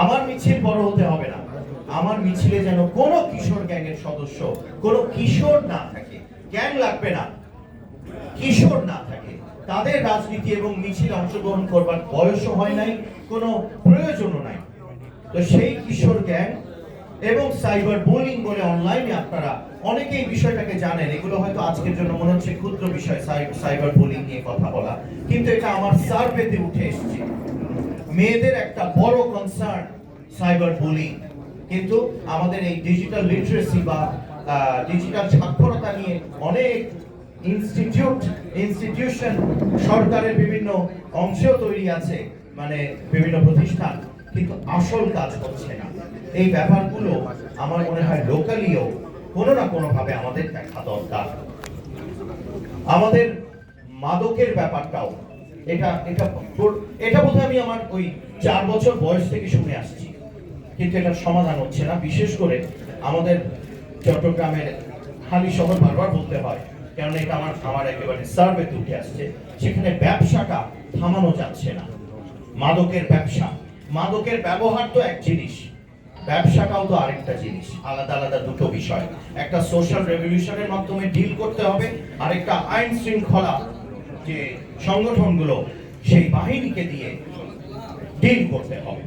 আমার মিছিল বড় হতে হবে না, আমার মিছিলে যেন কোনো কিশোর গ্যাংয়ের সদস্য, কোনো কিশোর না থাকে, গ্যাং লাগবে না, কিশোর না থাকে, তাদের রাজনীতি এবং মিছিলে অংশগ্রহণ করবার বয়সও হয় নাই, কোনো প্রয়োজনও নাই। তো সেই কিশোর গ্যাং এবং সাইবার বুলিং বলে অনলাইনে আপনারা অনেকেই বিষয়টাকে জানেন, এগুলো হয়তো আজকের জন্য মনে হচ্ছে ক্ষুদ্র বিষয় সাইবার বুলিং নিয়ে কথা বলা, কিন্তু এটা আমার সার্ভেতে উঠে এসেছে। মেয়েদের একটা বড় কনসার্ন সাইবার বুলিং, কিন্তু আমাদের এই ডিজিটাল লিটারেসি বা ডিজিটাল সাক্ষরতা নিয়ে অনেক ইনস্টিটিউশন সরকারের বিভিন্ন অংশেও তৈরি আছে, মানে বিভিন্ন প্রতিষ্ঠান, কিন্তু আসল কাজ হচ্ছে না। এই ব্যাপারগুলো আমার মনে হয় লোকালিও কোনো না কোনো ভাবে আমাদের দেখা দরকার। আমাদের মাদকের ব্যাপারটাও এটা এটা এটা বোধহয় আমি আমার ওই 4 বছর বয়স থেকে শুনে আসছি, কিন্তু এটার সমাধান হচ্ছে না। বিশেষ করে আমাদের চট্টগ্রামের হালি শহর বারবার বলতে হয়, কারণ এটা আমার একেবারে সার্ভেতে উঠে আসছে, সেখানে ব্যবসাটা থামানো যাচ্ছে না। মাদকের ব্যবসা, মাদকের ব্যবহার তো এক জিনিস, ব্যবসাটাও তো আরেকটা জিনিস, আলাদা আলাদা দুটো বিষয়। একটা সোশ্যাল রেভলিউশনের মাধ্যমে ডিল করতে হবে, আরেকটা আইন শৃঙ্খলা যে সংগঠনগুলো সেই বাহিনীকে দিয়ে ডিল করতে হবে।